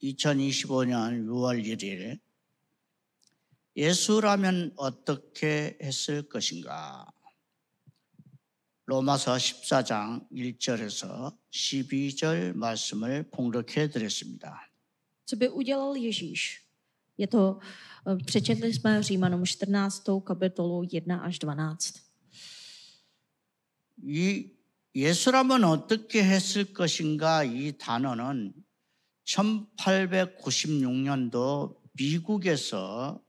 2025년 6월 1일 예수라면 어떻게 했을 것인가? 로마서 14장 1절에서 12절 말씀을 봉독해 드렸습니다. Co by udělal Ježíš? Přečetli jsme Římanům 14. kapitolu 1 až 12. 이 예수라면 어떻게 했을 것인가 이 단어는 1896년도 미국에서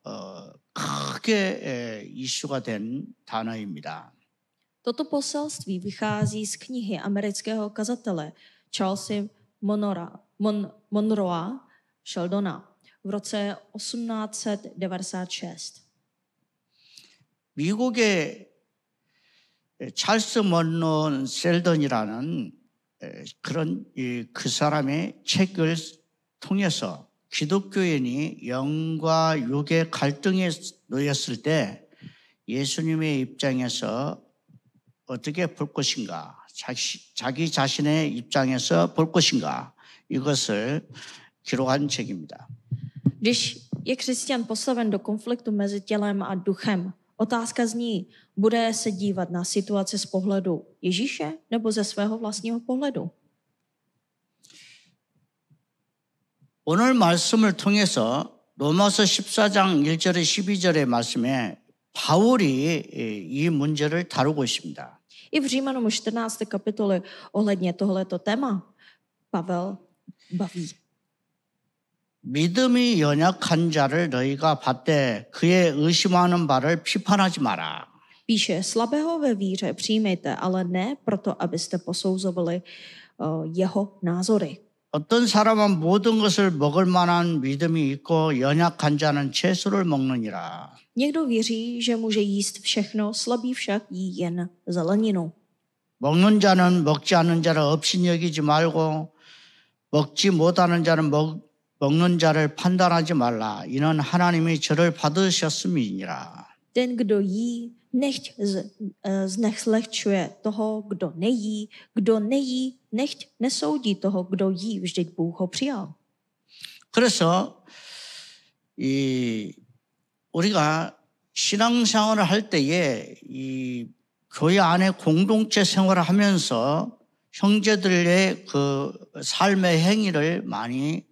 크게 이슈가 된 단어입니다. Toto poselství vychází z knihy amerického kazatele Charlesa Monroea Sheldona v roce 1896. 미국의 찰스 먼로 셀던이라는 그런 그 사람의 책을 통해서 기독교인이 영과 육의 갈등에 놓였을 때 예수님의 입장에서 어떻게 볼 것인가, 자기 자신의 입장에서 볼 것인가, 이것을 기록한 책입니다. Když je křesťan postaven do konfliktu mezi tělem a duchem, otázka zní, bude se dívat na situaci z pohledu Ježíše nebo ze svého vlastního pohledu? 오늘 말씀을 통해서 로마서 14장 1절에 12절의 말씀에 바울이 이 문제를 다루고 있습니다. I v Římanům 14. kapitole ohledně tohleto téma Pavel baví. 믿음이 연약한 자를 너희가 받되 그의 의심하는 바를 비판하지 마라. Píše, slabého ve víře přijmějte, ale ne proto, abyste posouzovali jeho názory. 어떤 사람은 모든 것을 먹을 만한 믿음이 있고 연약한 자는 채소를 먹느니라. Někdo věří, že může jíst všechno, slabý však jí jen zeleninu. 먹는 자는 먹지 않는 자를 없이 여기지 말고 먹지 못하는 자는 먹는 자를 판단하지 말라. 이는 하나님이 저를 받으셨음이니라. Ten, kdo jí, nechť zneslehčuje toho, kdo nejí. Kdo nejí, nechť nesoudí toho, kdo jí. Vždyť Bůh ho přijal. 그래서 우리가 신앙생활을 할 때에 이 교회 안에 공동체 생활을 하면서 형제들의 그 삶의 행위를 많이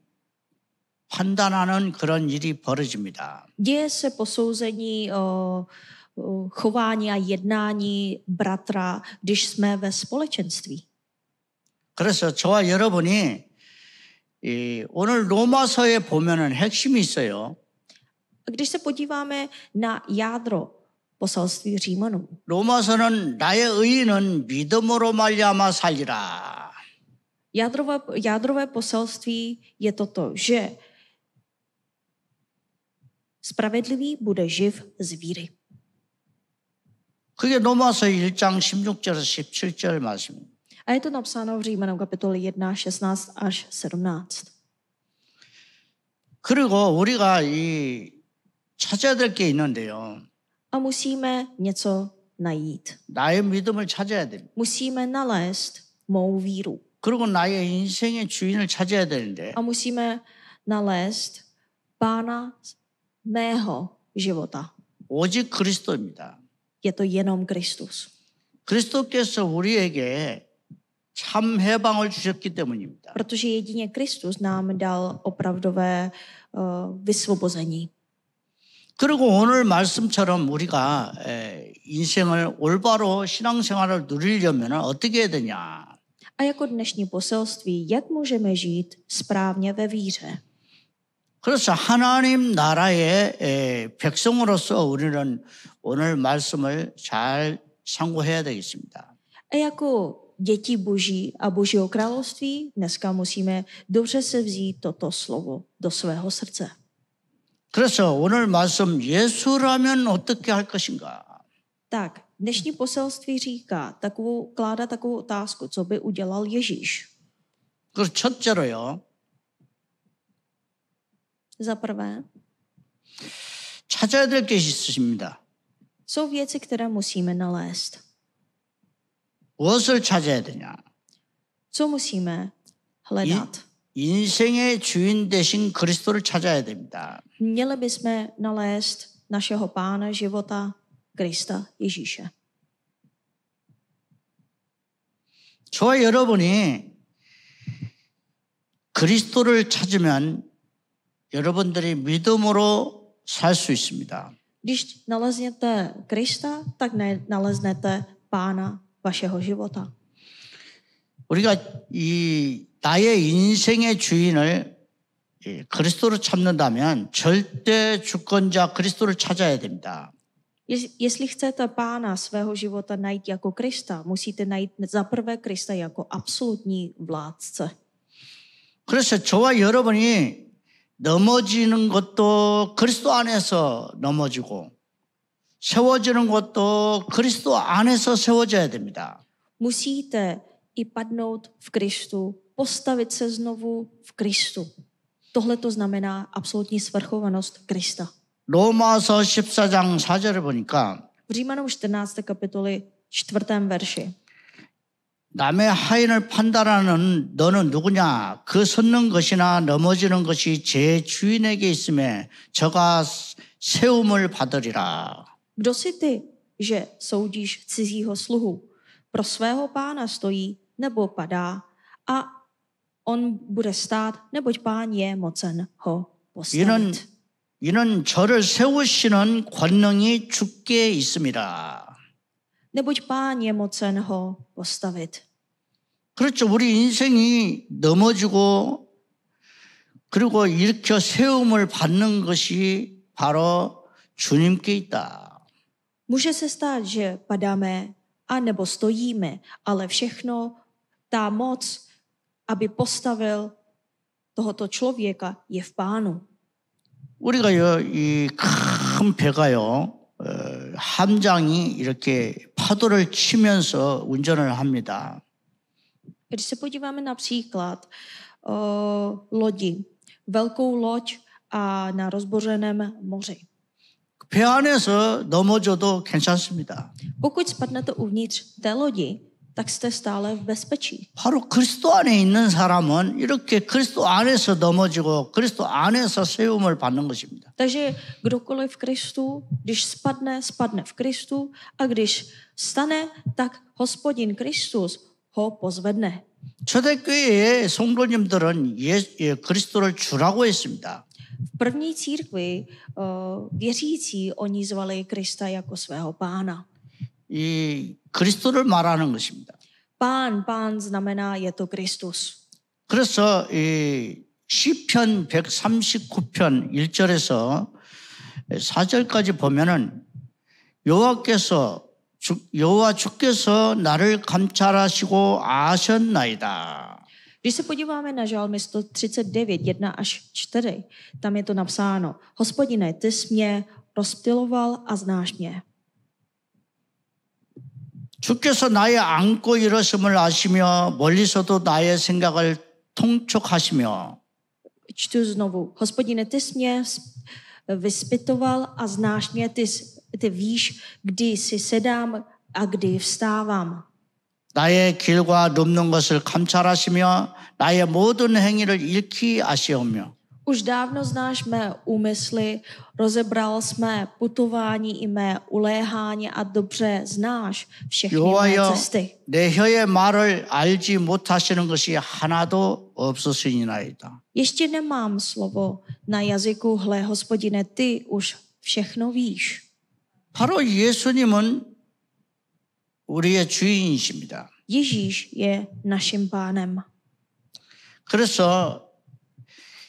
판단하는 그런 일이 벌어집니다. Děje se posouzení chování a jednání bratra, když jsme ve společenství. 그래서 저와 여러분이 오늘 로마서에 보면은 핵심이 있어요. Když se podíváme na jádro poselství Římanů. 로마서는 나의 의인은 믿음으로 말미암아 살리라. Jádrové poselství je toto, že spravedlivý bude živ z víry. 그게 로마서 1장 16절에서 17절 말씀입니다. A je to napsáno v Římanům kapitole 1, 16 až 17. 그리고 우리가 찾아야 될 게 있는데요. A musíme něco najít. 나의 믿음을 찾아야 됩니다. Musíme nalézt mou víru. 그리고 나의 인생의 주인을 찾아야 되는데. A musíme nalézt pána mého života. 오직 그리스도입니다. Je to jenom Kristus. 그리스도께서 우리에게 참 해방을 주셨기 때문입니다. Protože jedině Kristus nám dal opravdové vysvobození. 그리고 오늘 말씀처럼 우리가 인생을 올바로 신앙생활을 누리려면 어떻게 해야 되냐? A jako dnešní poselství, jak můžeme žít správně ve víře? 그래서 하나님 나라의 백성으로서 우리는 오늘 말씀을 잘 상고해야 되겠습니다. A jako děti Boží a Božího království dneska musíme dobře se vzít toto slovo do svého srdce. 그래서 오늘 말씀 예수라면 어떻게 할 것인가? Tak, dnešní poselství říká, kládá takovou otázku, co by udělal Ježíš. 그 첫째로요. Za prvé, 찾아야 될 것이 있습니다. jsou věci, které musíme nalézt. 무엇을 찾아야 되냐? Co musíme hledat? 인생의 주인 되신 그리스도를 찾아야 됩니다. Měli bychom nalézt našeho pána života, Krista Ježíše. 저와 여러분이 그리스도를 찾으면 여러분들이 믿음으로 살 수 있습니다. Když naleznete Krista, tak naleznete pána vašeho života. 우리가 이 나의 인생의 주인을 그리스도로 찾는다면 절대 주권자 그리스도를 찾아야 됩니다. Jestli chcete pána svého života najít jako Krista, musíte najít zaprvé Krista jako absolutní vládce. 그래서 저와 여러분이 넘어지는 것도 그리스도 안에서 넘어지고 세워지는 것도 그리스도 안에서 세워져야 됩니다. Musíte i padnout v Kristu, postavit se znovu v Kristu. Tohle to znamená absolutní svrchovanost Krista. 로마서 14장 4절을 보니까 V Římanům 14. kapitoli 4. verši. 남의 하인을 판단하는 너는 누구냐? 그 섰는 것이나 넘어지는 것이 제 주인에게 있음에 저가 세움을 받으리라. Kdo si ty, že soudíš cizího sluhu? Pro svého pána stojí nebo padá a on bude stát, neboť pán je mocen ho postavit. 이는 저를 세우시는 권능이 주께 있습니다. Neboť pán je mocen ho postavit. 그렇죠. 우리 인생이 넘어지고 그리고 일으켜 세움을 받는 것이 바로 주님께 있다. Může se stát, že padáme a nebo stojíme, ale všechno, ta moc, aby postavil tohoto člověka, je v pánu. 우리가 이 큰 배가요. 함장이 이렇게 파도를 치면서 운전을 합니다. Když se podíváme například lodi, velkou loď a na rozbořeném moři. 배 안에서 넘어져도 괜찮습니다. Pokud spadnete uvnitř té lodi, tak jste stále v bezpečí. 바로 그리스도 안에 있는 사람은 이렇게 그리스도 안에서 넘어지고 그리스도 안에서 세움을 받는 것입니다. Takže kdokoliv v Kristu, když spadne, spadne v Kristu a když stane, tak Hospodin Kristus ho pozvedne. 초대교회의 성도님들은 그리스도를 주라고 했습니다. V první církvi věřící oni zvali Krista jako svého pána. 이 그리스도를 말하는 것입니다. Pán znamená je to Kristus. 그래서 이 시편 139편 1절에서 4절까지 보면은 여호와 주께서 나를 감찰하시고 아셨나이다. Když se podíváme na žalmy 139, 1 až 4, tam je to napsáno: Hospodine, ty jsi mě rozptyloval a znáš mě. 주께서 나의 앉고 일어섬을 아시며 멀리서도 나의 생각을 통촉하시며. Čtu znovu. Hospodine, ty jsi mě vyspytoval a znáš mě, ty víš, kdy si sedám a kdy vstávám. 나의 길과 눕는 것을 감찰하시며 나의 모든 행위를 익히 아시오며. Už dávno znáš mé úmysly, rozebral jsi mé putování i mé uléhání a dobře znáš všechny mé cesty. 내 혀의 말을 알지 못하시는 것이 하나도 없으시니이다. Ještě nemám slovo na jazyku, hle, Hospodine, ty už všechno víš. 바로 예수님은 우리의 주인이십니다. Ježíš je naším pánem. 그래서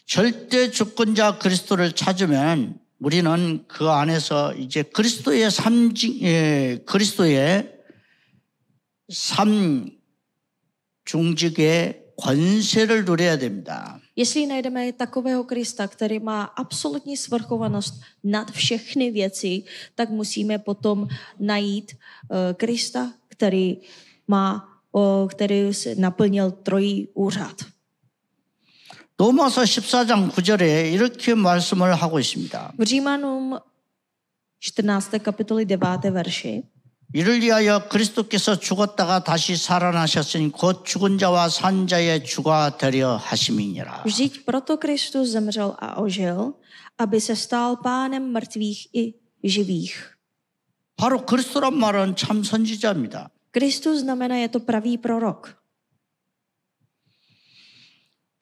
절대 주권자 그리스도를 찾으면 우리는 그 안에서 이제 그리스도의 삶 중직의 권세를 누려야 됩니다. Jestli najdeme takového Krista, který má absolutní svrchovanost nad všechny věci, tak musíme potom najít Krista, který naplnil trojí úřad. 로마서 14장 9절에 이렇게 말씀을 하고 있습니다. V Římanům 14. kapitoli 9. verši 이를 위하여 그리스도께서 죽었다가 다시 살아나셨으니 곧 죽은 자와 산 자의 주가 되려 하심이니라. Vždyť proto Kristus zemřel a ožil, aby se stal pánem mrtvých i živých. 바로 그리스도란 말은 참 선지자입니다. Kristus znamená, je to pravý prorok.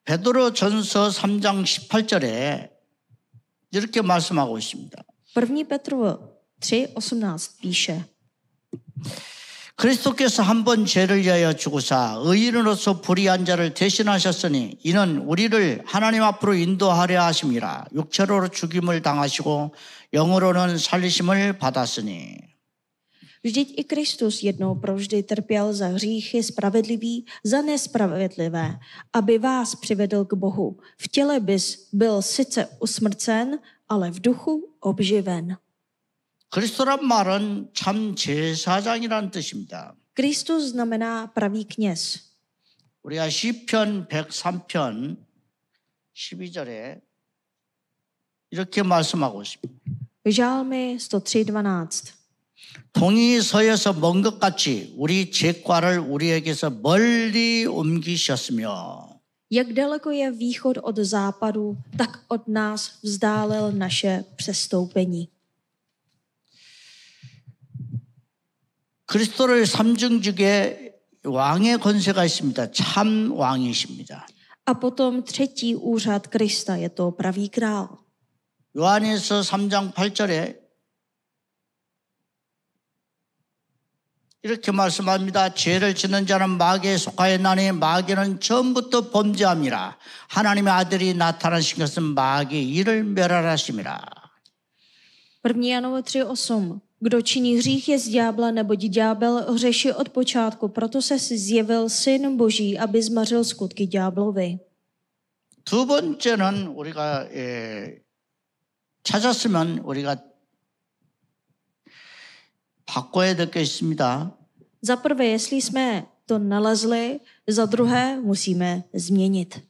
베드로전서 3장 18절에 이렇게 말씀하고 있습니다. 1. Petrovo 3:18 píše: 그리스도께서 한 번 죄를 위하여 죽으사 의인으로서 불의한 자를 대신하셨으니 이는 우리를 하나님 앞으로 인도하려 하심이라. 육체로 죽임을 당하시고 영으로는 살리심을 받았으니. Vždyť i Kristus jednou provždy trpěl za hříchy spravedlivý, za nespravedlivé, aby vás přivedl k Bohu. V těle bys byl sice usmrcen, ale v duchu obživen. 그리스도란 말은 참 제사장이라는 뜻입니다. Kristus znamená pravý kněz. 우리가 시편 103편 12절에 이렇게 말씀하고 있습니다. Žálmy 103:12. 동이 서에서 먼 것 같이 우리 죄과를 우리에게서 멀리 옮기셨으며 Jak daleko je východ od západu, tak od nás vzdálil naše přestoupení. 그리스도를 삼중직에 왕의 권세가 있습니다. 참 왕이십니다. A potom třetí úřad Krista, je to pravý král. 요한에서 3장 8절에 이렇게 말씀합니다. 죄를 짓는 자는 마귀에 속하였나니 마귀는 처음부터 범죄함이라. 하나님의 아들이 나타나신 것은 마귀의 일을 멸하라심이라. 1. Janovo 3:8. Kdo činí hřích je z ďábla, neboť ďábel hřeší od počátku, proto se zjevil Syn Boží, aby zmařil skutky ďáblovi. 두 번째는 우리가 찾았으면 우리가 바꿔야 될 게 있습니다. Za prvé, jestli jsme to nalezli, za druhé musíme změnit.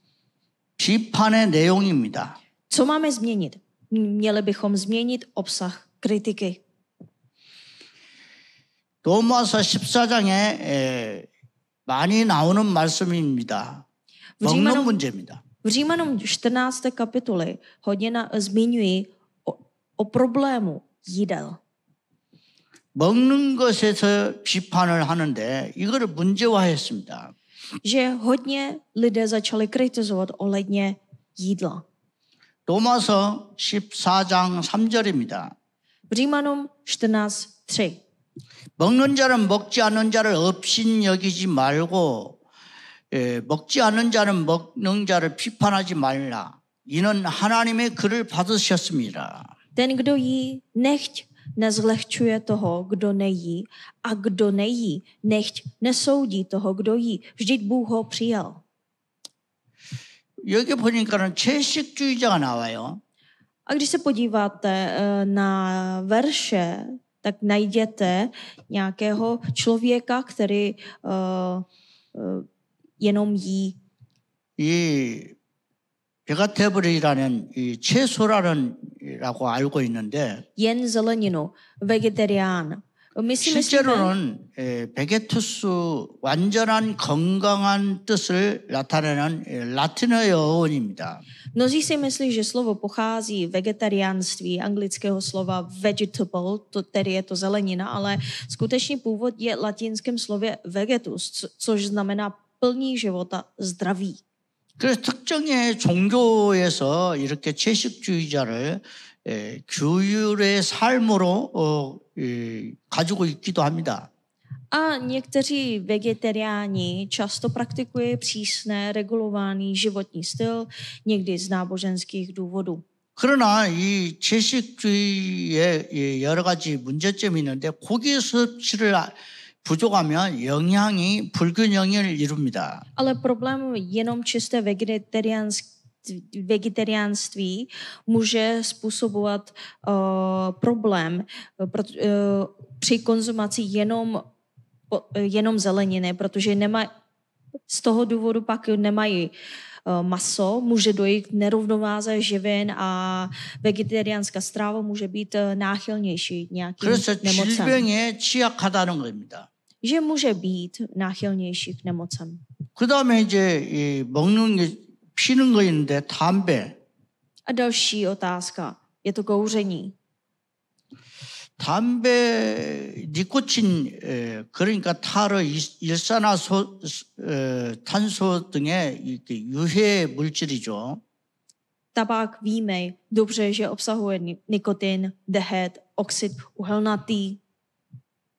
비판의 내용입니다. Co máme změnit? Měli bychom změnit obsah kritiky. 로마서 14장에 많이 나오는 말씀입니다. 먹는 문제입니다. V Římanům 14. kapitoly hodně zmiňují o problému jídel. 먹는 것에서 비판을 하는데 이거를 문제화했습니다. Že hodně lidé začali kritizovat ohledně jídla. 로마서 14장 3절입니다. V Římanům 14:3. 먹는 자는 먹지 않는 자를 업신 여기지 말고 먹지 않는 자는 먹는 자를 비판하지 말라. 이는 하나님의 글을 받으셨습니다. Ten, kdo jí, nechť nezlehčuje toho, kdo nejí, a kdo nejí, nechť nesoudí toho, kdo jí. Vždyť Bůh ho přijal. 여기 보니까는 채식주의자가 나와요. A když se podíváte na verše, tak najděte nějakého člověka, který jenom jí. 이 베가테블이라는 이 채소라는라고 알고 있는데 jen zeleninu, vegetarián. My si myslíme, 실제로는 베게투스 완전한 건강한 뜻을 나타내는 라틴어의 어원입니다. mnozí si myslí, že slovo pochází vegetariánství, anglického slova vegetable, to tedy je to zelenina, ale skutečný původ je latinském slově vegetus, což znamená plný života, zdraví. 그래서 특정의 종교에서 이렇게 채식주의자를 규율의 삶으로 가지고 있기도 합니다. A někteří vegetariáni často praktikují přísné, regulovaný životní styl, někdy z náboženských důvodů. 그러나 이 채식주의에 여러 가지 문제점이 있는데 고기 섭취를 부족하면 영양이 불균형을 이룹니다. Ale problém jenom čisté vegetariánství může způsobovat problém při konzumaci jenom zeleniny, protože z toho důvodu pak nemají maso, může dojít k nerovnováze živin a vegetariánská strava může být náchylnější nějakým 그래서 nemocem. 질병에 취약하다는 겁니다. Že může být náchylnější k nemocem. 그다음에 이제 이 먹는 게 피는 거 있는데 담배. A další otázka, je to kouření. 담배 니코틴 그러니까 타르 탄소 등의 유해 물질이죠. Tabák víme dobře, že obsahuje nikotin, dehet, oxid uhelnatý.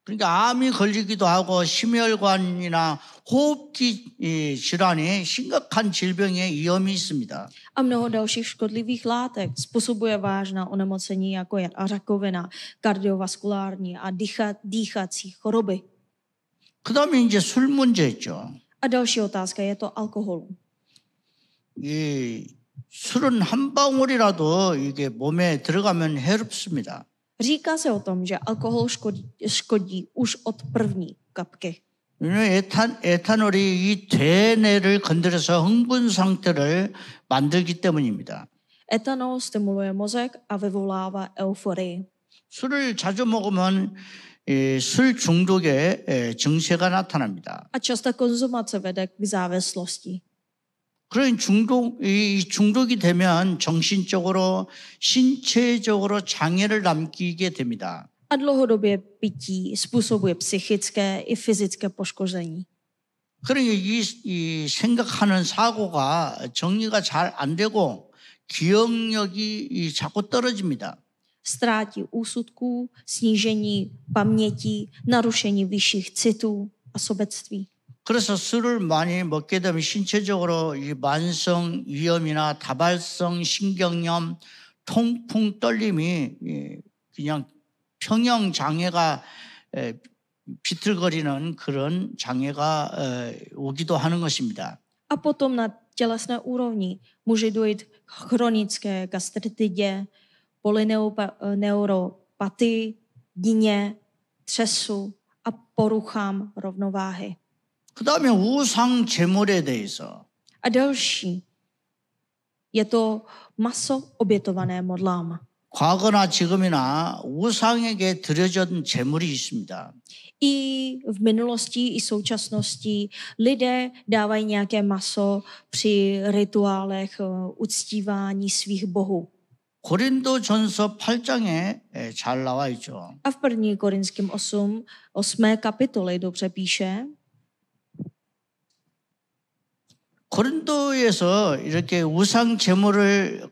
그러니까 암이 걸리기도 하고 심혈관이나 호흡기 질환이 심각한 질병의 위험이 있습니다. A mnoho dalších škodlivých látek způsobuje vážná onemocnění, jako je rakovina, kardiovaskulární a dýchací choroby. 그다음에 이제 술 문제 있죠. A další otázka je to alkoholu. 이 술은 한 방울이라도 이게 몸에 들어가면 해롭습니다. Říká se o tom, že alkohol škodí už od první kapky. 에탄올이 이 뇌내를 건드려서 흥분 상태를 만들기 때문입니다. Etanol stimuluje mozek a vyvolává euforii. 술을 자주 먹으면 술 중독의 증세가 나타납니다. A častá konzumace vede k závislosti. 그런 중독이 되면 정신적으로 신체적으로 장애를 남기게 됩니다. A dlouhodobě pití způsobuje psychické i fyzické poškození. 그러니까 이 생각하는 사고가 정리가 잘 안 되고 기억력이 자꾸 떨어집니다. Ztrátí úsudků, snížení paměti, narušení vyšších citů a sobectví. 그래서 술을 많이 먹게 되면 신체적으로 이 만성 위염이나 다발성 신경염, 통풍, 떨림이 그냥 평형 장애가 비틀거리는 그런 장애가 오기도 하는 것입니다. A potom na tělesné úrovni může dojít k chronické gastritidě, polyneuropatii, dýně, třesu a poruchám rovnováhy. 그다음에 우상 제물에 대해서 A další je to maso obětované modlám. 과거나 지금이나 우상에게 드려진 제물이 있습니다. I v minulosti, i současnosti lidé dávají nějaké maso při rituálech uctívání svých bohů. 고린도전서 8장에 잘 나와 있죠. A v 1. Korinským 8. kapitole dobře píše, 고린도에서 이렇게 우상 제물을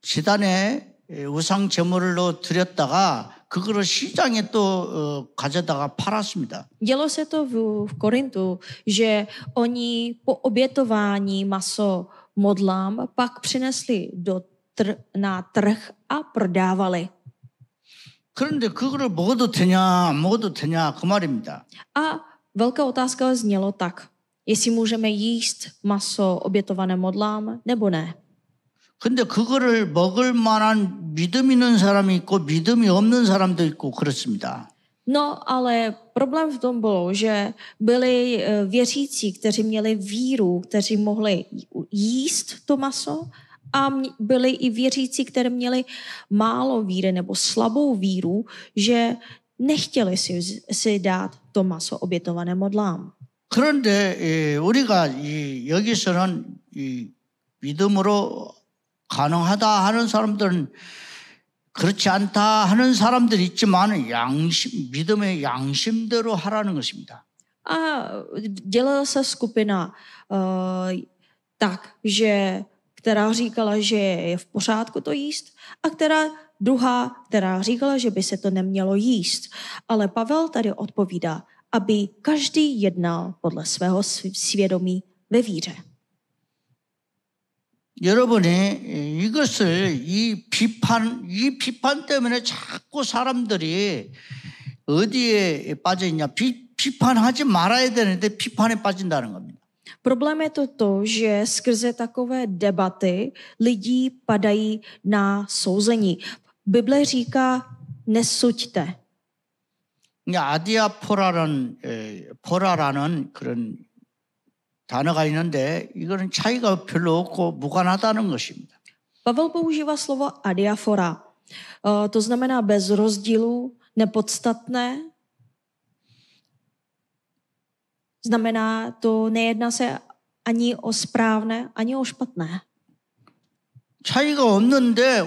제단에 우상 제물로 드렸다가 그거를 시장에 또 가져다가 팔았습니다. dělo se to v Korintu, že oni po obětování maso modlám pak přinesli na trh a prodávali. 그런데 그거를 먹어도 되냐, 먹어도 되냐 그 말입니다. A velká otázka znělo tak, jestli můžeme jíst maso obětované modlám nebo ne. 근데 그거를 먹을 만한 믿음 있는 사람이 있고 믿음이 없는 사람도 있고 그렇습니다. No, ale problém v tom bylo, že byli věřící, kteří měli víru, kteří mohli jíst to maso, a byli i věřící, kteří měli málo víry nebo slabou víru, že nechtěli si dát to maso obětované modlám. 그런데 우리가 여기서는 믿음으로 가능하다 하는 사람들은 그렇지 않다 하는 사람들이 있지만 믿음의 양심대로 하라는 것입니다. A dělala se skupina tak, že která říkala, že je v pořádku to jíst, a druhá, která říkala, že by se to nemělo jíst. Ale Pavel tady odpovídá, aby každý jednal podle svého svědomí ve víře. 여러분이 이것을 이 비판 때문에 자꾸 사람들이 어디에 빠져 있냐? 비판하지 말아야 되는데 비판에 빠진다는 겁니다. Problém je to, že skrze takové debaty lidi padají na souzení. Bible říká, nesuďte. 아디아포라라는 그런 단어가 있는데 이거는 차이가 별로 없고 무관하다는 것입니다. Pavel používá slovo adiafora. To znamená bez rozdílu, nepodstatné. Znamená, to nejedná se ani o správné, ani o špatné. 차이가 없는데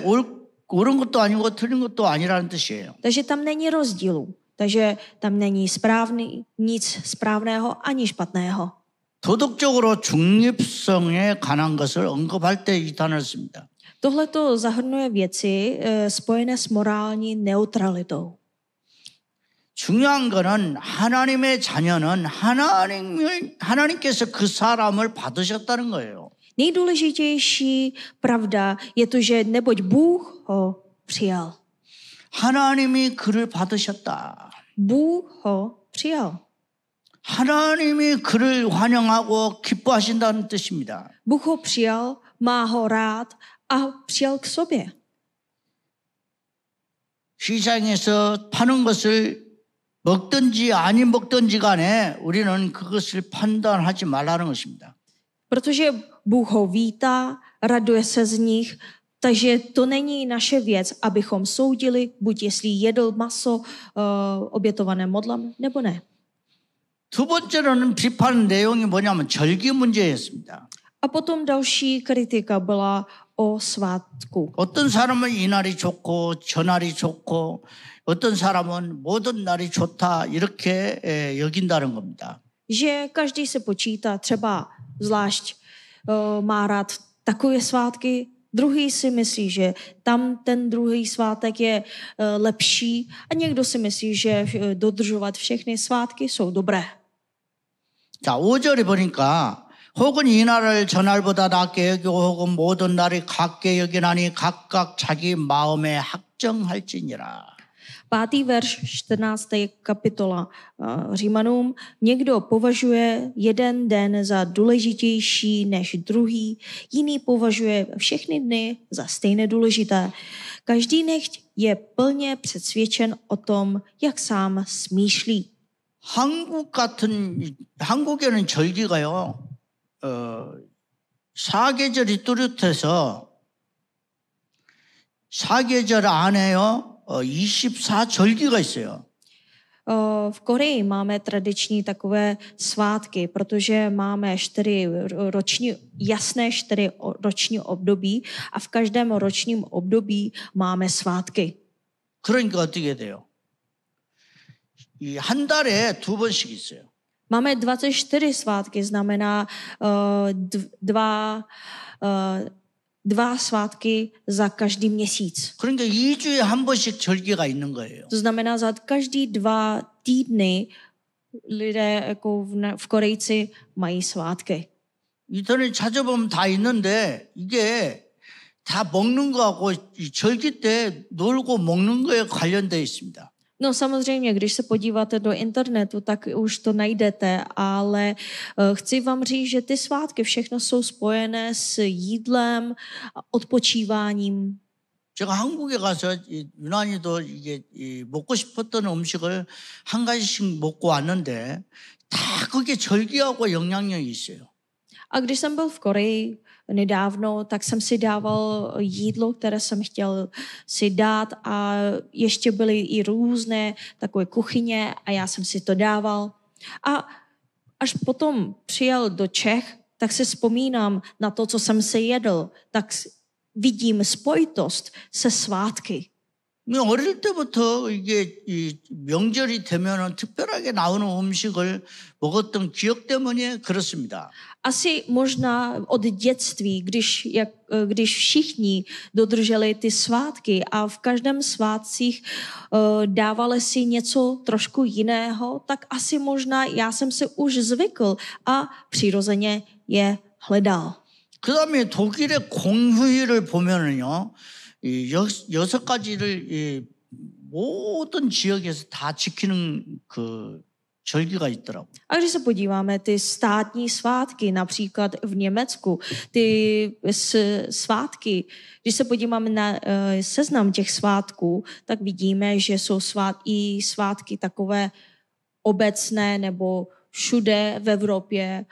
옳은 것도 아니고 틀린 것도 아니라는 뜻이에요. Takže tam není rozdílu. Takže tam není správný, nic správného ani špatného. 도덕적으로 중립성에 관한 것을 언급할 때 이 단어를 씁니다. Tohle to zahrnuje věci spojené s morální neutralitou. 중요한 거는 하나님의 자녀는 하나님께서 그 사람을 받으셨다는 거예요. Nejdůležitější pravda je to, že neboť Bůh ho přijal. 하나님이 그를 받으셨다. Bůh ho přijal. 하나님이 그를 환영하고 기뻐하신다는 뜻입니다. Bůh ho přijal, má ho rád a přijal k sobě. 시장에서 파는 것을 먹든지 아니 먹든지 간에 우리는 그것을 판단하지 말라는 것입니다. Protože Bůh ho vítá, raduje se z nich, takže to není naše věc, abychom soudili, buď jestli jedl maso obětované modlem, nebo ne. 두 번째로는 비판 내용이 뭐냐면 절기 문제였습니다. A potom další kritika byla o svátku. 어떤 사람은 이 날이 좋고 저 날이 좋고 어떤 사람은 모든 날이 좋다 이렇게 여긴다는 겁니다. Že každý se počítá, třeba zvlášť má rád takové svátky, druhý si myslí, že tam ten druhý svátek je lepší a někdo si myslí, že dodržovat všechny svátky jsou dobré. 자, 5절에 보니까 혹은 이 날을 저 날보다 낫게 여기고 혹은 모든 날이 같게 여기나니 각각 자기 마음에 확정할지니라. 5. verš 14. kapitola Římanům. Někdo považuje jeden den za důležitější než druhý, jiný považuje všechny dny za stejně důležité. Každý nechť je plně přesvědčen o tom, jak sám smýšlí. 한국에는 절기가요, 사계절이 뚜렷해서 사계절 안에요, 24절기가 있어요. V Koreji máme tradiční takové svátky, protože máme jasné 4 roční období a v každém ročním období máme svátky. 그러니까 어떻게 돼요? 이 한 달에 2번씩 있어요. Máme 24 svátky, znamená dva svátky za každý měsíc. 그러니까 2주에 한 번씩 절기가 있는 거예요. To znamená, za každý 2 týdny lidé jako v Korejci mají svátky. 인터넷 찾아보면 다 있는데 이게 다 먹는 거하고 이 절기 때 놀고 먹는 거에 관련되어 있습니다. No samozřejmě, když se podíváte do internetu, tak už to najdete, ale chci vám říct, že ty svátky všechno jsou spojené s jídlem, odpočíváním. 제가 한국에 가서 유난히도 이게 먹고 싶었던 음식을 한 가지씩 먹고 왔는데 다 그게 절기하고 영향력이 있어요. A když jsem byl v Koreji nedávno, tak jsem si dával jídlo, které jsem chtěl si dát a ještě byly i různé takové kuchyně a já jsem si to dával. A až potom přijel do Čech, tak si vzpomínám na to, co jsem si jedl, tak vidím spojitost se svátky. 어릴 때부터 이게 이 명절이 되면은 특별하게 나오는 음식을 먹었던 기억 때문에 그렇습니다. Asi možná od dětství, když všichni dodrželi ty svátky a v každém svátcích dávali si něco trošku jiného, tak asi možná já jsem se už zvykl a přirozeně je hledal. 그다음에 독일의 공휴일을 보면은요. 이 6가지를 이 모든 지역에서 다 지키는 그 절기가 있더라고요. A když se podíváme ty státní svátky, například v Německu, ty svátky, když se podíváme na seznam těch svátků, tak vidíme, že jsou i svátky takové obecné nebo všude v Evropě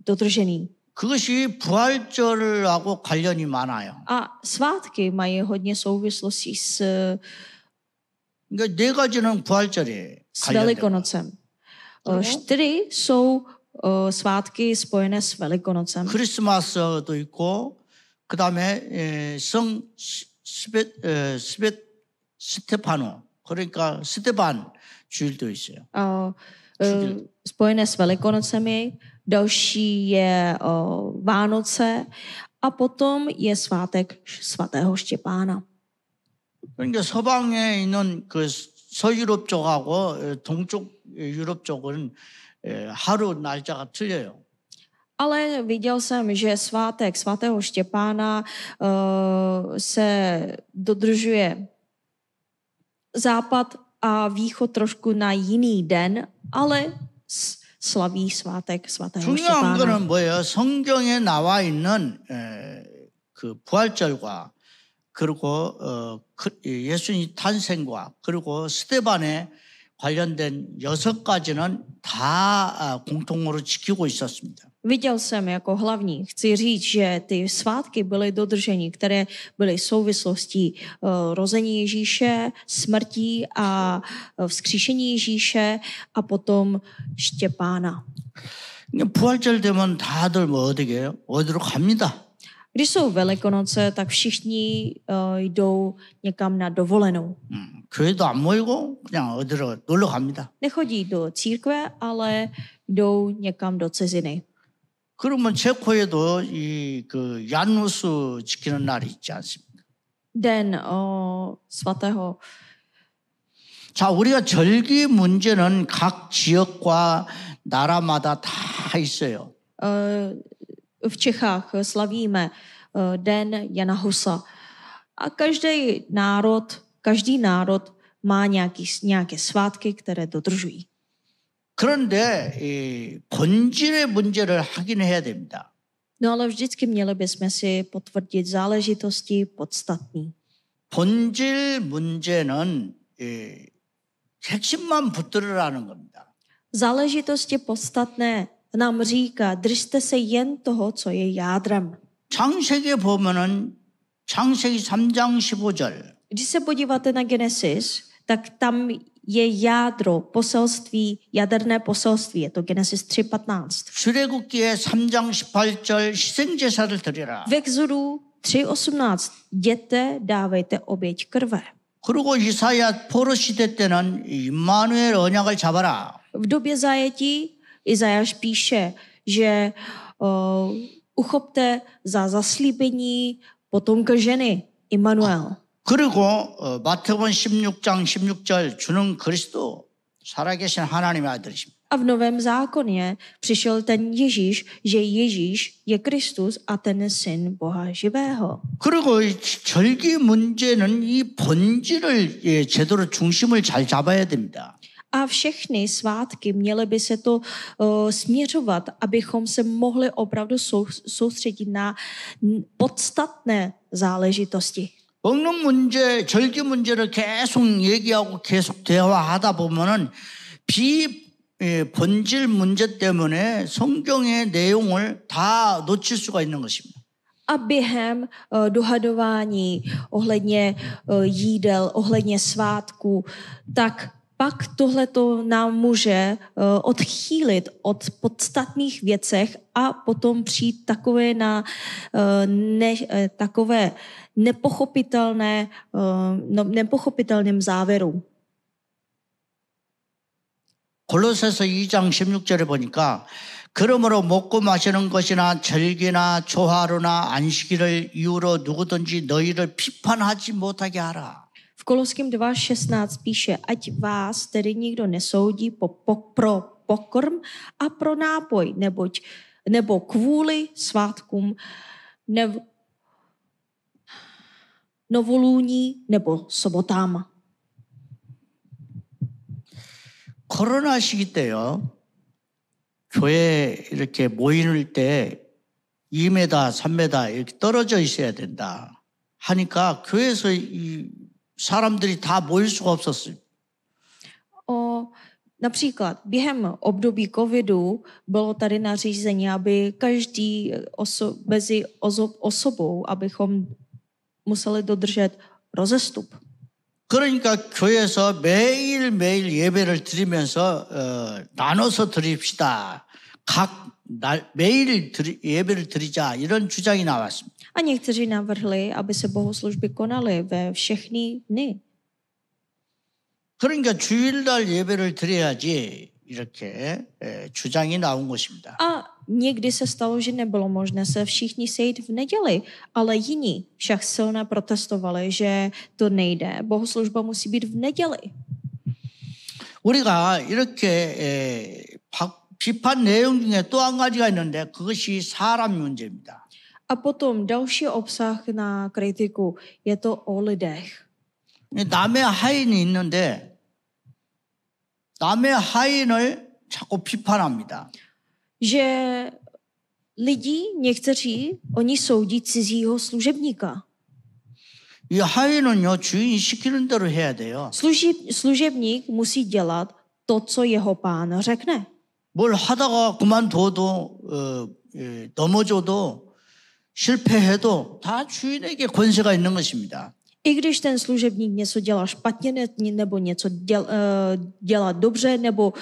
dodržený. 그것이 부활절하고 관련이 많아요. A svátky mají hodně souvislostí 그러니까 네 가지는 부활절에 s 관련돼요. Velikonocem. 4 jsou svátky spojené s Velikonocem. 크리스마스도 있고 그다음에 스테파노 그러니까 스테반 주일도 있어요. Spojené s Velikonocemi, další je Vánoce a potom je svátek svatého Štěpána. 그러니까 서방에 있는 그 서유럽 쪽하고 동쪽 유럽 쪽은 하루 날짜가 틀려요. Ale viděl jsem, že svátek svatého Štěpána se dodržuje západ a východ trošku na jiný den, ale slaví svátek svatého 중요한 Štěpána. 거는 뭐예요? 성경에 나와 있는 그 부활절과 그리고 예수님 탄생과 그리고 스데반에 관련된 6가지는 다 공통으로 지키고 있었습니다. Viděl jsem jako hlavní. Chci říct, že ty svátky byly dodrženy, které byly souvislostí rození Ježíše, smrtí a vzkříšení Ježíše a potom Štěpána. 부활절 되면 다들 뭐 어디로 갑니다. Když jsou Velikonoce, tak všichni jdou někam na dovolenou. 교회도 안 모이고 그냥 어디로 놀러 갑니다. Nechodí do církve, ale jdou někam do ciziny. 그러면 체코에도 그 얀누스 지키는 날이 있지 않습니까? Den svatého. 자, 우리가 절기 문제는 각 지역과 나라마다 다 있어요. V Čechách slavíme den Jana Husa. A každý národ má nějaké svátky, které dodržují. 그런데 이 본질의 문제를 확인해야 됩니다. No ale vždycky měli bychom si potvrdit záležitosti podstatné. 본질 문제는 핵심만 붙들으라는 겁니다. Záležitosti podstatné nám říká, držte se jen toho, co je jádrem. 창세기에 보면은 창세기 3장 15절. Když se podíváte na Genesis, tak tam je jádro poselství, jaderné poselství. Je to Genesis 3:15. 출애굽기에 3장 18절 희생제사를 드리라. V Exodu 3:18 jděte, dávejte oběť krve. 그리고 이사야 포로 시대 때는 임마누엘 언약을 잡아라. V době zajetí Izajáš píše, že uchopte za zaslíbení potomka ženy Immanuel. 그리고 마태복음 16장 16절 주는 그리스도 살아계신 하나님의 아들이십니다. A v Novém zákoně přišel ten Ježíš, že Ježíš je Kristus a ten syn Boha živého. 그리고 절기 문제는 이 본질을 제대로 중심을 잘 잡아야 됩니다. A všechny svátky měly by se to směřovat, abychom se mohli opravdu soustředit na podstatné záležitosti. 먹는 문제, 절기 문제를 계속 얘기하고 계속 대화하다 보면은 본질 문제 때문에 성경의 내용을 다 놓칠 수가 있는 것입니다. A během dohadování ohledně jídel, ohledně svátků, tak pak tohleto nám může odchýlit od podstatných věcech a potom přijít takové nepochopitelným závěrům. 골로새서 2장 16절에 보니까 그러므로 먹고 마시는 것이나 절기나 조하루나 안식일을 이유로 누구든지 너희를 비판하지 못하게 하라. V Koloským 2:16 píše, ať vás tedy nikdo nesoudí pro pokrm a pro nápoj, nebo kvůli svátkům, novolůní nebo sobotám. 코로나 시기 때요. 교회 이렇게 모이는 때 2m, 3m 이렇게 떨어져 있어야 된다 하니까 교회에서 이 사람들이 다 모일 수가 없었어요. Například během období covidu bylo tady nařízení, aby každý mezi osobou, abychom museli dodržet rozestup. 그러니까 교회에서 매일매일 예배를 드리면서 나눠서 드립시다. 매일 예배를 드리자 이런 주장이 나왔습니다. A někteří navrhli, aby se bohoslužby konaly ve všechny dny. 그러니까 주일날 예배를 드려야지 이렇게 주장이 나온 것입니다. A někdy se stalo, že nebylo možné se všichni sejít v neděli, ale jiní však silně protestovali, že to nejde. Bohoslužba musí být v neděli. 우리가 이렇게 비판 내용 중에 또 한 가지가 있는데 그것이 사람 문제입니다. A potom další obsah na kritiku je to o lidech. 남의 하인이 있는데 남의 하인을 자꾸 비판합니다. Že někteří, oni soudí cizího služebníka. 이 하인은요 주인이 시키는 대로 해야 돼요. Služebník musí dělat to, co jeho pán řekne. 뭘 하다가 그만둬도 넘어져도 실패해도 다 주인에게 권세가 있는 것입니다. I když ten služebník něco dělá špatně nebo něco dělá dobře nebo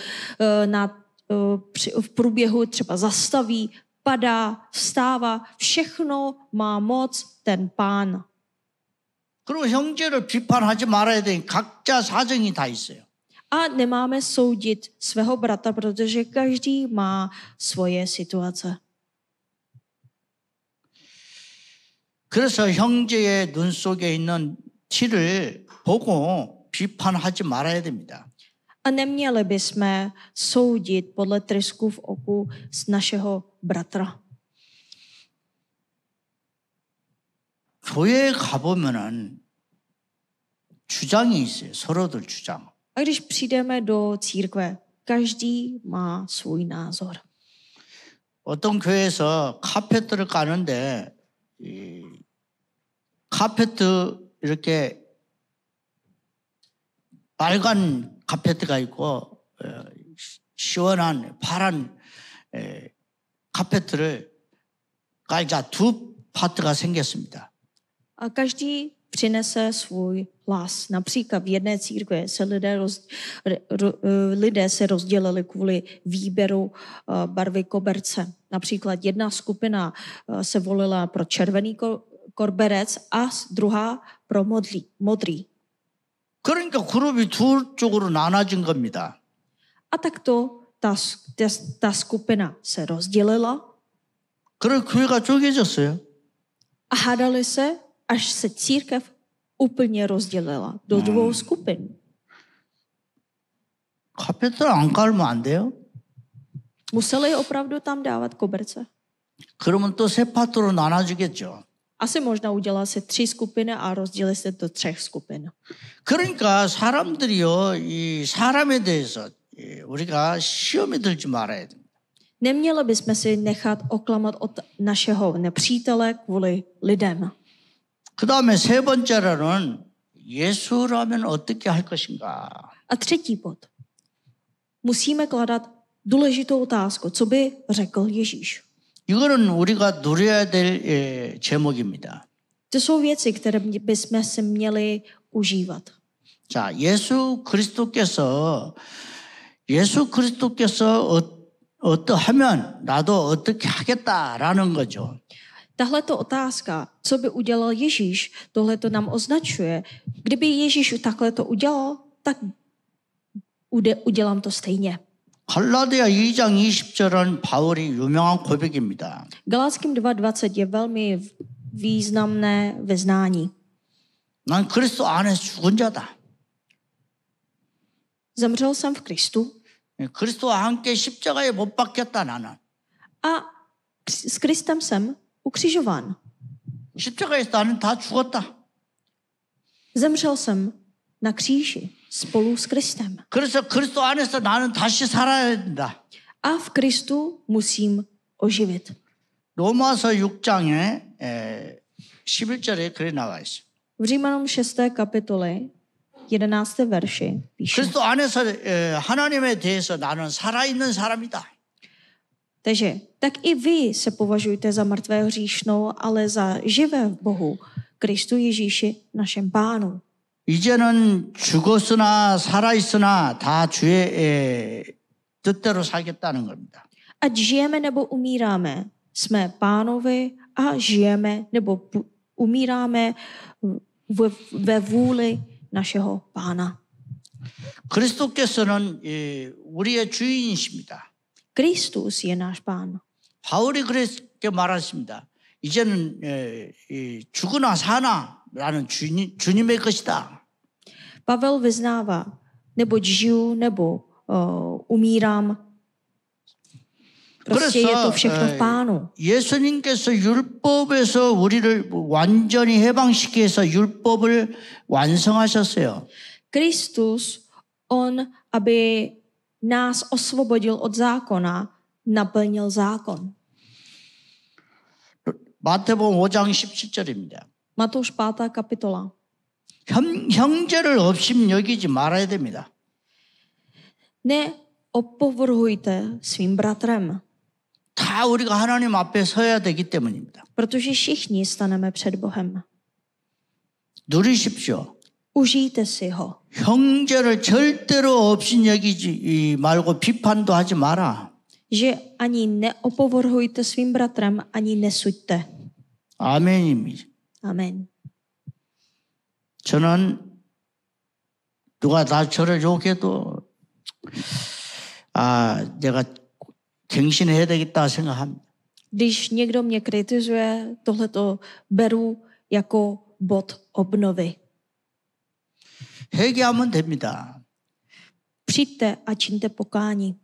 v průběhu třeba zastaví, padá, vstává, všechno má moc ten pán. 그리고 형제를 비판하지 말아야 되니 각자 사정이 다 있어요. A nemáme soudit svého bratra, protože každý má svoje situace. 그래서 형제의 눈 속에 있는 티를 보고 비판하지 말아야 됩니다. A neměli bychom soudit podle trysku v oku z našeho bratra. 교회에 가보면은 주장이 있어요. 서로들 주장. A když přijdeme do církve, každý má svůj názor. 어떤 교회에서 카페트를 까는데 이 카페트 이렇게 빨간 카페트가 있고 시원한 파란 카페트를 깔자 두 파트가 생겼습니다. A každý přinese svůj hlas. Například v jedné církvi se lidé se rozdělili kvůli výběru barvy koberce. Například jedna skupina se volila pro červený koberec a druhá pro modrý. 그러니까 그룹이 두 쪽으로 나눠진 겁니다. A takto ta skupina se rozdělila. 그래서 교회가 쪼개졌어요. A hádali se, až se církev úplně rozdělila do dvou skupin. 카페트를 안 깔면 안 돼요? Museli opravdu tam dávat koberce. 그러면 또 세 파트로 나눠지겠죠. Asi možná udělá se 3 skupiny a rozdělí se do 3 skupin. 그러니까 사람들이요, 이 사람에 대해서 우리가 시험에 들지 말아야 됩니다. Neměli bychom si nechat oklamat od našeho nepřítele kvůli lidem. 그 다음에 세 번째로는 예수라면 어떻게 할 것인가. A třetí bod. Musíme kladat důležitou otázku, co by řekl Ježíš. 이거는 우리가 누려야 될 제목입니다. To jsou věci, které bychom si měli užívat. 자, 예수 그리스도께서 어떠하면 나도 어떻게 하겠다라는 거죠. Tahleto otázka, co by udělal Ježíš, tohle to nám označuje. Kdyby Ježíš takhle to udělal, tak udělám to stejně. 갈라디아 2장 20절은 바울이 유명한 고백입니다. Galatským 2:20 je velmi významné vyznání. 난 그리스도 안에서 죽은 자다. Zemřel jsem v Kristu 그리스도와 함께 십자가에 못 박혔다 나는. a s Kristem jsem ukřižován. 십자가에서 나는 다 죽었다. Zemřel jsem na kříži spolu s Kristem. 그래서 그리스도 안에서 나는 다시 살아야 된다. A v Kristu musím oživit. 로마서 6장에 11절에 그래 나와 있어요. V Římanům 6. kapitole 11. verši píše. 그리스도 안에서 하나님에 대해서 나는 살아있는 사람이다. Takže tak i vy se považujte za mrtvé hříšnou, ale za živé v Bohu, Kristu Ježíši, našem Pánu. 이제는 죽었으나 살아있으나 다 주의 뜻대로 살겠다는 겁니다. Ať žijeme nebo umíráme, jsme Pánovi a žijeme nebo umíráme ve vůli našeho Pána. 그리스도께서는 우리의 주인이십니다. Kristus je náš Pán. 바울이 그렇게 말했습니다. 이제는 죽으나 사나라는 주님의 것이다. Pavel vyznává, neboť žiju nebo umírám. Prostě je to všechno v Pánu. 예수님께서 율법에서 우리를 완전히 해방시키기 위해서 율법을 완성하셨어요. Kristus, on, aby nás osvobodil od zákona, naplnil zákon. 마태복음 5장 17절입니다. Matouš 5. kapitola. 형제를 업심 여기지 말아야 됩니다. Neopovrhujte svým bratrem, 다 우리가 하나님 앞에 서야 되기 때문입니다. protože všichni staneme před Bohem. 누리십시오. Užijte si ho. 형제를 절대로 업신 여기지 말고 비판도 하지 마라. Že ani neopovrhujte svým bratrem, ani nesuďte. 아멘입니다. Amen. 저는 누가 저를 욕해도 내가 갱신해야 되겠다 생각합니다. Když někdo mě kritizuje, tohleto beru jako bod obnovy. 회개하면 됩니다. Přijďte a čiňte pokání.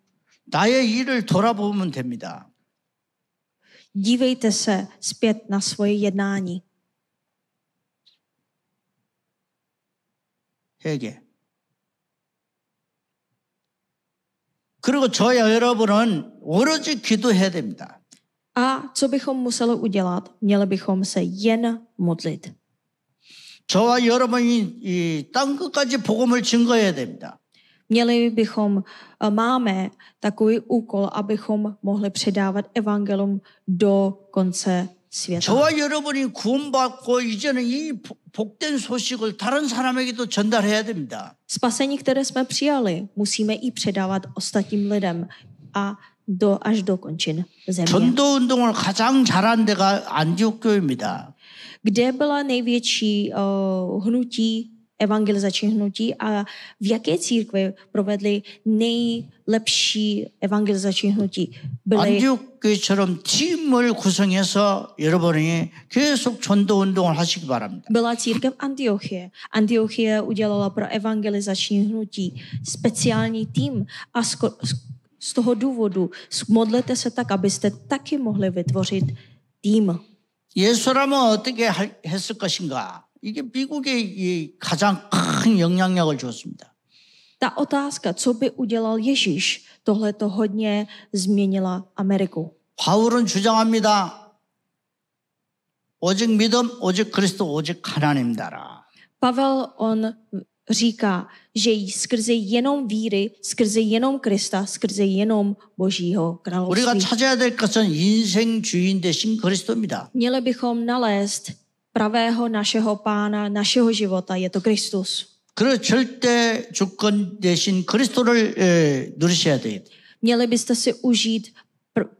나의 일을 돌아보면 됩니다. Dívejte se zpět na svoje jednání. 회개. 그리고 저와 여러분은 오로지 기도해야 됩니다. A co bychom museli udělat? Měli bychom se jen modlit. 저와 여러분이 이 땅 끝까지 복음을 증거해야 됩니다. Máme takový úkol, abychom mohli předávat evangelium do konce světa. 저와 여러분이 구원받고 이제는 이 복된 소식을 다른 사람에게도 전달해야 됩니다. Spasení, které jsme přijali, musíme i předávat ostatním lidem a až do končin země. 전도 운동을 가장 잘한 데가 안디옥 교회입니다. Kde byla největší evangelizační hnutí a v jaké církvi provedli nejlepší evangelizační hnutí? 안디옥 교회처럼 팀을 구성해서 여러분이 계속 전도 운동을 하시기 바랍니다. Byla církev Antiochie. Antiochie udělala pro evangelizační hnutí speciální tým a z toho důvodu modlete se tak, abyste taky mohli vytvořit tým. 예수라면 어떻게 했을 것인가? 이게 미국에 가장 큰 영향력을 줬습니다. Ta otázka, co by udělal Ježíš, tohle to hodně změnila Ameriku. 바울은 주장합니다. 오직 믿음, 오직 그리스도, 오직 하나님이다라. Pavel, on říká, že skrze jenom víry, skrze jenom Krista, skrze jenom Božího království. 우리가 찾아야 될 것은 인생 주인 되신 그리스도입니다. Měli bychom nalézt pravého našeho pána, našeho života, je to Kristus. 그 절대 주권 되신 그리스도를 누리셔야 돼요. Měli byste si užít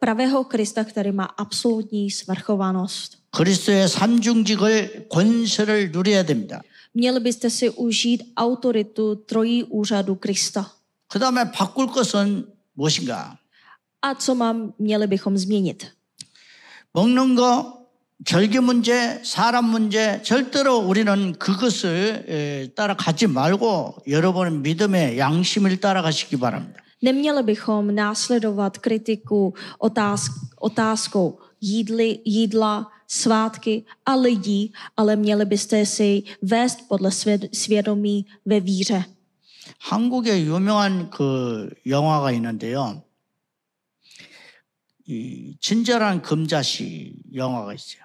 pravého Krista, který má absolutní svrchovanost. 그리스도의 삼중직을 권세를 누려야 됩니다. Měli byste si užít autoritu trojí úřadu Krista. 그다음에 바꿀 것은 무엇인가? A co měli bychom změnit? 먹는 거, 절개 문제, 사람 문제 절대로 우리는 그것을 따라가지 말고 여러분의 믿음의 양심을 따라가시기 바랍니다. Neměli bychom následovat kritiku otázkou jídla, svátky a lidí, ale měli byste si vést podle svědomí ve víře. 한국에 유명한 그 영화가 있는데요. 이 친절한 금자씨 영화가 있어요.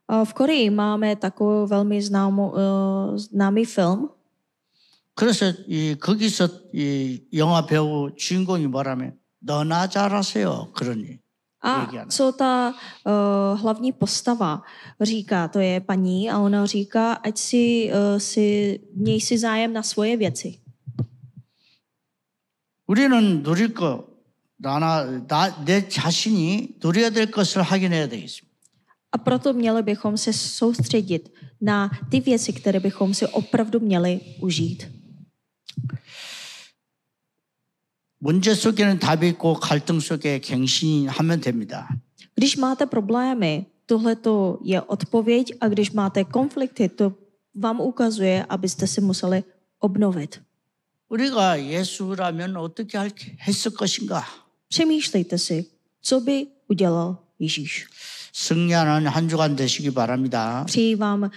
V Koreji máme takový velmi známý film. 그래서 거기서 이 영화 배우 주인공이 뭐라면 너나 잘하세요. 그러니. A co ta hlavní postava říká, to je paní, a ona říká, ať měj si zájem na svoje věci. 우리는 누릴 거, 내 자신이 누려야 될 것을 확인해야 되겠습니다. A proto měli bychom se soustředit na ty věci, které bychom si opravdu měli užít. 문제 속에는 답이 있고 갈등 속에 갱신하면 됩니다. Když máte problémy, tohleto je odpověď, a když máte konflikty, to vám ukazuje, abyste si museli obnovit. 우리가 예수라면 어떻게 했을 것인가? Přemýšlejte si, co by udělal Ježíš. 승리하는 한 주간 되시기 바랍니다. Přeji vám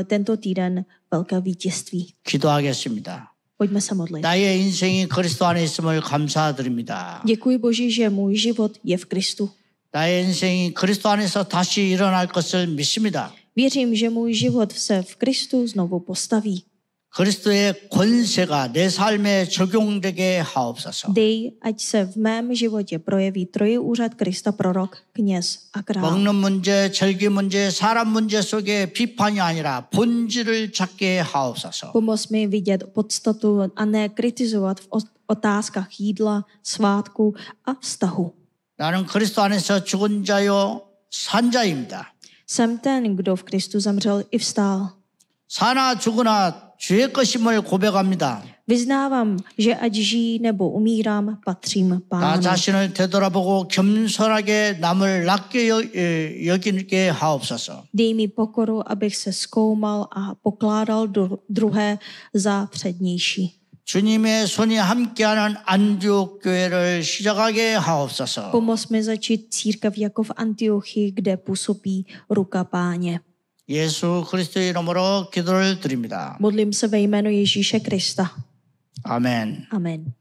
tento týden velké vítězství. 기도하겠습니다. Pojďme se modlit. 나의 인생이 그리스도 안에 있음을 감사드립니다. Děkuji Boží, že můj život je v Kristu. 나의 인생이 그리스도 안에서 다시 일어날 것을 믿습니다. Věřím, že můj život se v Kristu znovu postaví. 그리스도의 권세가 내 삶에 적용되게 하옵소서. Dej, ať se v mém životě projeví trojúřad Krista, prorok, kněz a král. 먹는 문제, 절기 문제, 사람 문제 속에 비판이 아니라 본질을 찾게 하옵소서. Pomoz mi vidět podstatu a ne kritizovat v otázkách jídla, svátku a vztahu. 나는 그리스도 안에서 죽은 자요 산 자입니다. Jsem ten, kdo v Kristu zemřel i vstál. 사나 죽으나 주의 것임을 고백합니다. Vyznávám, že ať žijí nebo umírám, patřím 나 Pánu. 자신을 되돌아보고 겸손하게 남을 낮게 여기게 하옵소서. Dej mi pokoru, abych se zkoumal a pokládal druhé za přednější. 주님의 손이 함께하는 안디옥 교회를 시작하게 하옵소서. Pomoz mi začít církev jako v Antiochii, kde působí ruka Páně. 예수 그리스도의 이름으로 기도를 드립니다. Modlím se ve jménu Ježíše Krista. 아멘. Amen.